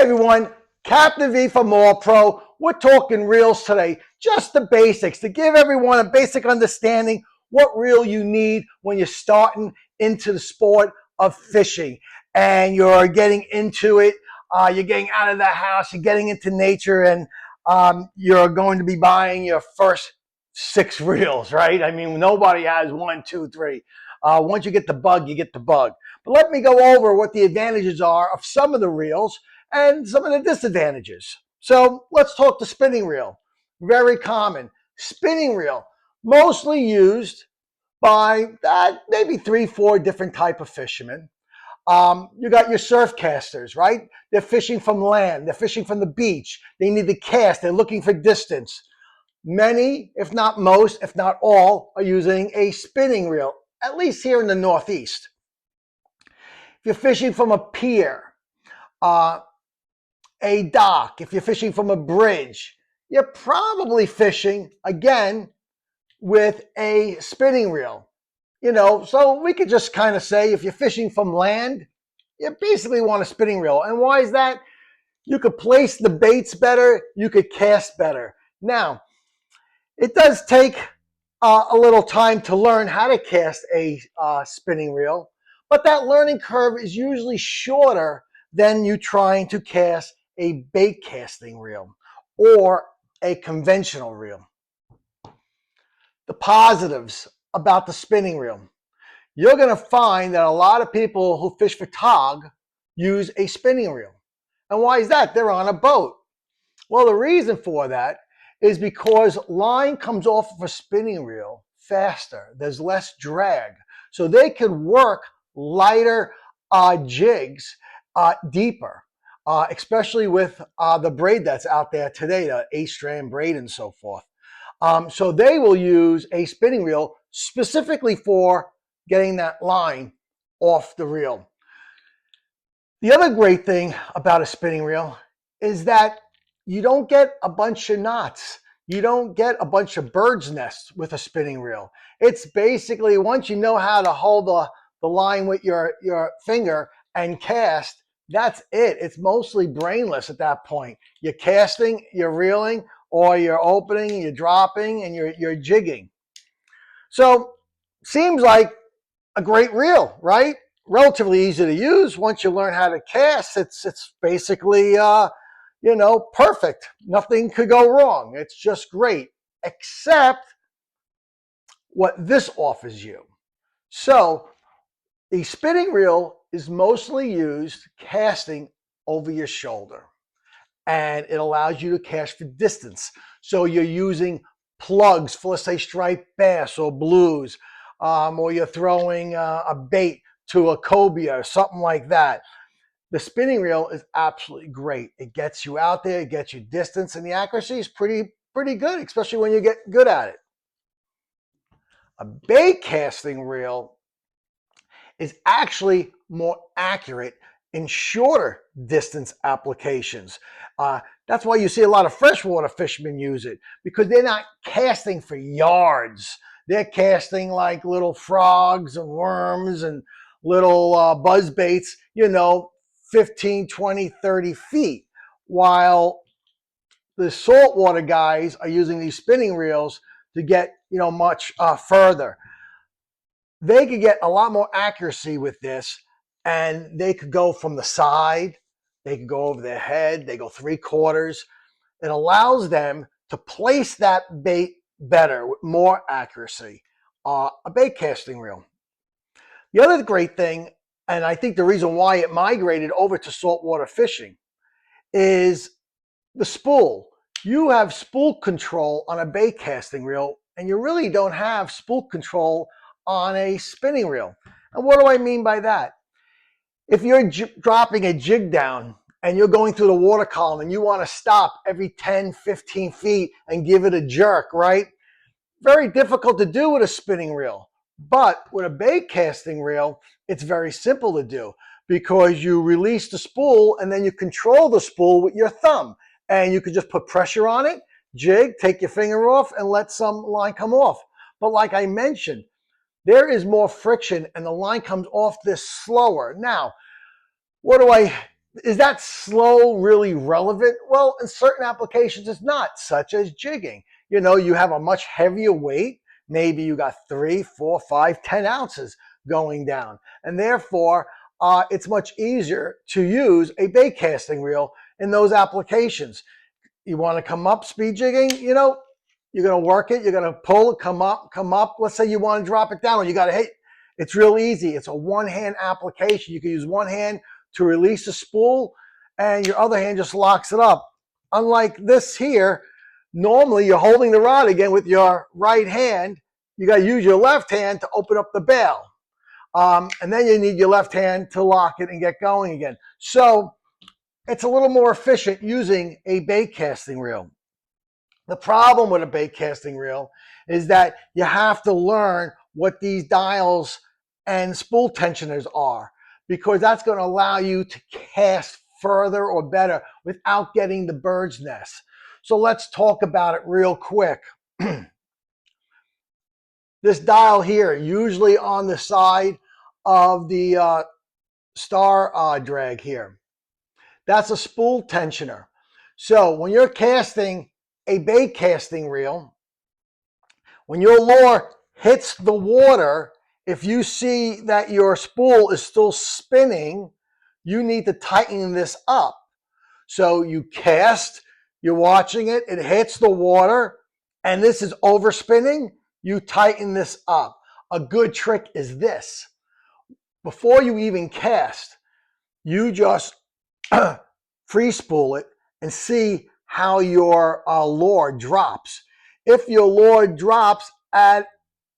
everyone, Captain V from All Pro. We're talking reels today, just the basics to give everyone a basic understanding what reel you need when you're starting into the sport of fishing and you're getting into it. You're getting out of the house, you're getting into nature, and you're going to be buying your first 6 reels, right? I mean, nobody has 1, 2, 3. Once you get the bug, you get the bug. But let me go over what the advantages are of some of the reels and some of the disadvantages. So let's talk the spinning reel. Very common. Spinning reel, mostly used by maybe 3, 4 different type of fishermen. You got your surf casters, right? They're fishing from land. They're fishing from the beach. They need to cast. They're looking for distance. Many, if not most, if not all, are using a spinning reel, at least here in the Northeast. If you're fishing from a pier, a dock, if you're fishing from a bridge, you're probably fishing, again, with a spinning reel. So we could just kind of say if you're fishing from land, you basically want a spinning reel. And why is that? You could place the baits better, you could cast better. Now, it does take a little time to learn how to cast a spinning reel, but that learning curve is usually shorter than you trying to cast a bait casting reel or a conventional reel. The positives about the spinning reel. You're going to find that a lot of people who fish for tog use a spinning reel. And why is that? They're on a boat. Well, the reason for that is because line comes off of a spinning reel faster. There's less drag. So they could work lighter jigs deeper, especially with the braid that's out there today, the 8-strand braid and so forth. So they will use a spinning reel specifically for getting that line off the reel. The other great thing about a spinning reel is that you don't get a bunch of knots. You don't get a bunch of bird's nests with a spinning reel. It's basically, once you know how to hold the line with your finger and cast, that's it. It's mostly brainless at that point. You're casting, you're reeling, or you're opening, you're dropping, and you're jigging. So, seems like a great reel, right? Relatively easy to use. Once you learn how to cast, it's basically perfect. Nothing could go wrong. It's just great, except what this offers you. So the spinning reel is mostly used casting over your shoulder, and it allows you to cast for distance. So you're using plugs for, let's say, striped bass or blues, or you're throwing a bait to a cobia or something like that. The spinning reel is absolutely great. It gets you out there, it gets you distance, and the accuracy is pretty good, especially when you get good at it. A bait casting reel is actually more accurate in shorter distance applications. That's why you see a lot of freshwater fishermen use it, because they're not casting for yards. They're casting like little frogs and worms and little buzz baits, 15, 20, 30 feet, while the saltwater guys are using these spinning reels to get, much further. They could get a lot more accuracy with this, and they could go from the side, they could go over their head, they go 3/4. It allows them to place that bait better with more accuracy. A bait casting reel. The other great thing, and I think the reason why it migrated over to saltwater fishing, is the spool. You have spool control on a bait casting reel, and you really don't have spool control on a spinning reel. And what do I mean by that? If you're dropping a jig down and you're going through the water column and you want to stop every 10, 15 feet and give it a jerk, right? Very difficult to do with a spinning reel. But with a bait casting reel, it's very simple to do, because you release the spool and then you control the spool with your thumb. And you could just put pressure on it, jig, take your finger off, and let some line come off. But like I mentioned, there is more friction and the line comes off this slower. Now, what do I Is that slow really relevant? Well, in certain applications, it's not, such as jigging. You have a much heavier weight. Maybe you got 3, 4, 5, 10 ounces going down. And therefore, it's much easier to use a bait casting reel in those applications. You want to come up speed jigging, you're going to work it, you're going to pull it, come up. Let's say you want to drop it down, you got to hit. It's real easy. It's a one-hand application. You can use one hand to release the spool, and your other hand just locks it up. Unlike this here, normally you're holding the rod again with your right hand. You got to use your left hand to open up the bail. And then you need your left hand to lock it and get going again. So it's a little more efficient using a bait casting reel. The problem with a bait casting reel is that you have to learn what these dials and spool tensioners are, because that's going to allow you to cast further or better without getting the bird's nest. So let's talk about it real quick. This dial here, usually on the side of the star drag here, that's a spool tensioner. So when you're casting a bait casting reel, when your lure hits the water, if you see that your spool is still spinning, you need to tighten this up. So you cast, you're watching it, it hits the water, and this is overspinning, you tighten this up. A good trick is this. Before you even cast, you just free spool it and see how your lure drops. If your lure drops at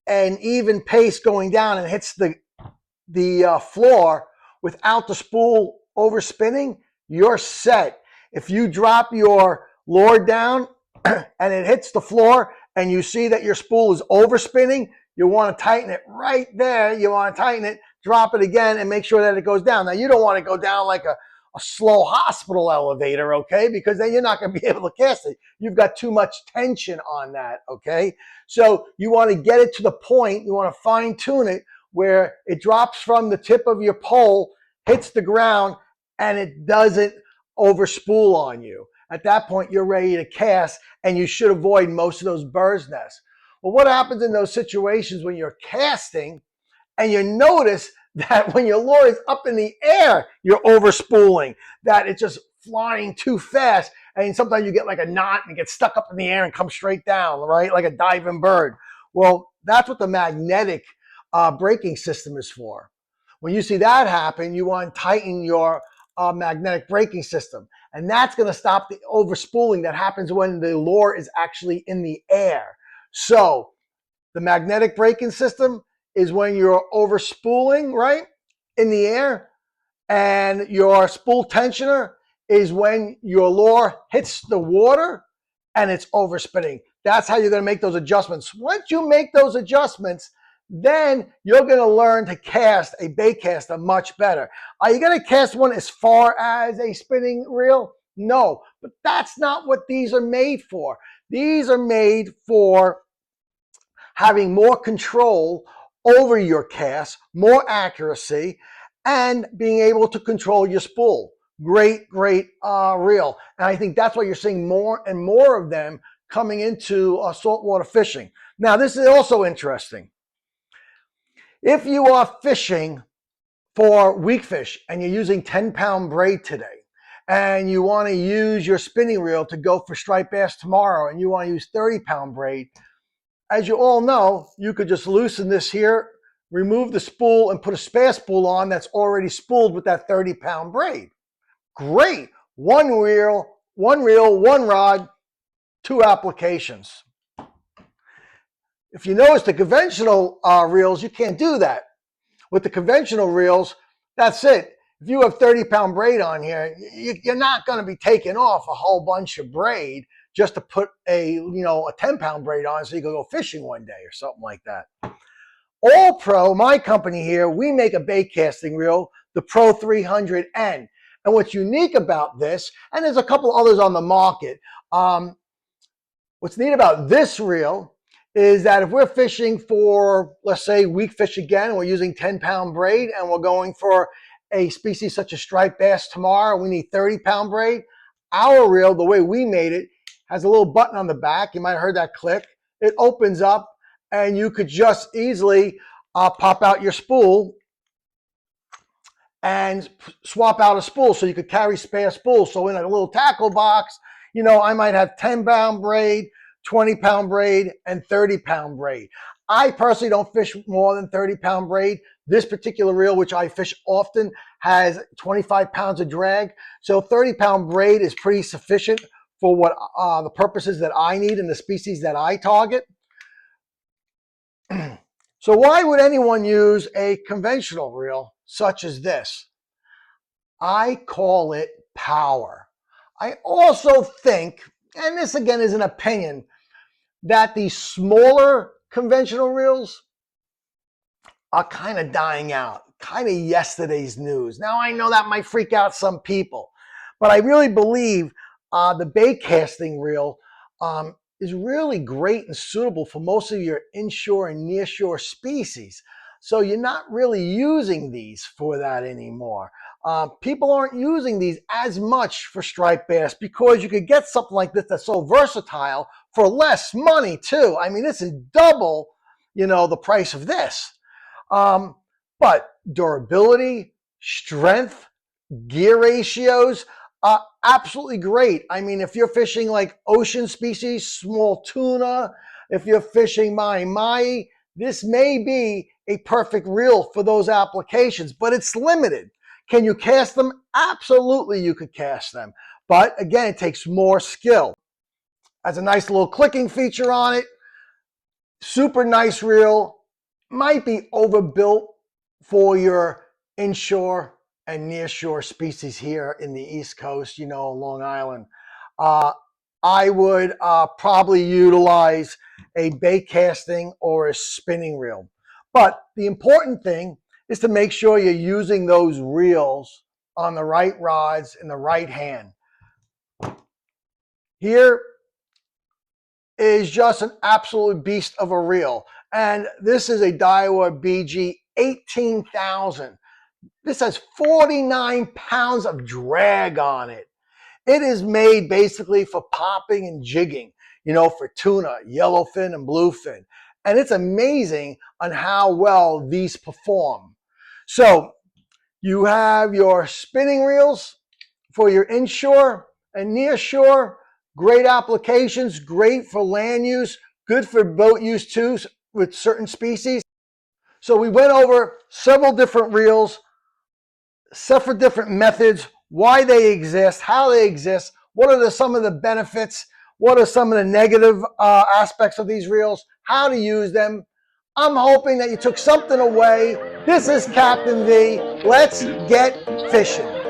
an even pace going down and hits the floor without the spool overspinning, you're set. If you drop your lure down and it hits the floor and you see that your spool is overspinning, you want to tighten it right there. You want to tighten it, drop it again, and make sure that it goes down. Now, you don't want to go down like a slow hospital elevator, okay? Because then you're not going to be able to cast it. You've got too much tension on that, okay? So you want to get it to the point, you want to fine tune it where it drops from the tip of your pole, hits the ground, and it doesn't overspool on you. At that point, you're ready to cast, and you should avoid most of those bird's nests. Well, what happens in those situations when you're casting and you notice that when your lure is up in the air, you're overspooling, that it's just flying too fast, and sometimes you get like a knot and it gets stuck up in the air and comes straight down, right? Like a diving bird. Well, that's what the magnetic braking system is for. When you see that happen, you want to tighten your magnetic braking system. And that's going to stop the overspooling that happens when the lure is actually in the air. So the magnetic braking system is when you're overspooling, right, in the air. And your spool tensioner is when your lure hits the water and it's overspinning. That's how you're going to make those adjustments. Once you make those adjustments, then you're going to learn to cast a bait caster much better. Are you going to cast one as far as a spinning reel? No, but that's not what these are made for. These are made for having more control over your cast, more accuracy, and being able to control your spool. Great reel. And I think that's why you're seeing more and more of them coming into saltwater fishing. Now, this is also interesting. If you are fishing for weak fish and you're using 10-pound braid today, and you want to use your spinning reel to go for striped bass tomorrow, and you want to use 30-pound braid, as you all know, you could just loosen this here, remove the spool, and put a spare spool on that's already spooled with that 30-pound braid. Great. One reel, one rod, 2 applications. If you notice the conventional reels, you can't do that. With the conventional reels, that's it. If you have 30-pound braid on here, you're not going to be taking off a whole bunch of braid just to put a 10-pound braid on so you can go fishing one day or something like that. All Pro, my company here, we make a bait casting reel, the Pro 300N. And what's unique about this, and there's a couple others on the market, what's neat about this reel is that if we're fishing for, let's say, weak fish again, and we're using 10-pound braid and we're going for a species such as striped bass tomorrow, we need 30-pound braid. Our reel, the way we made it, has a little button on the back. You might have heard that click. It opens up, and you could just easily pop out your spool and swap out a spool, so you could carry spare spools. So in a little tackle box, I might have 10-pound braid, 20-pound braid, and 30-pound braid. I personally don't fish more than 30-pound braid. This particular reel, which I fish often, has 25 pounds of drag. So 30-pound braid is pretty sufficient for what the purposes that I need and the species that I target. So why would anyone use a conventional reel such as this? I call it power. I also think, and this again is an opinion, that the smaller conventional reels are kind of dying out, kind of yesterday's news. Now, I know that might freak out some people, but I really believe the bait casting reel is really great and suitable for most of your inshore and nearshore species. So you're not really using these for that anymore. People aren't using these as much for striped bass because you could get something like this that's so versatile for less money too. I mean, this is double, the price of this. But durability, strength, gear ratios, absolutely great. I mean, if you're fishing like ocean species, small tuna, if you're fishing mahi-mahi, this may be a perfect reel for those applications, but it's limited. Can you cast them? Absolutely, you could cast them. But again, it takes more skill. Has a nice little clicking feature on it. Super nice reel. Might be overbuilt for your inshore and nearshore species here in the East Coast, Long Island. I would probably utilize a bait casting or a spinning reel. But the important thing is to make sure you're using those reels on the right rods in the right hand. Here is just an absolute beast of a reel. And this is a Daiwa BG 18,000. This has 49 pounds of drag on it. It is made basically for popping and jigging, for tuna, yellowfin, and bluefin. And it's amazing on how well these perform. So you have your spinning reels for your inshore and nearshore. Great applications, great for land use, good for boat use too with certain species. So we went over several different reels, several different methods, why they exist, how they exist, what are some of the benefits, what are some of the negative aspects of these reels, how to use them. I'm hoping that you took something away. This is Captain V. Let's get fishing.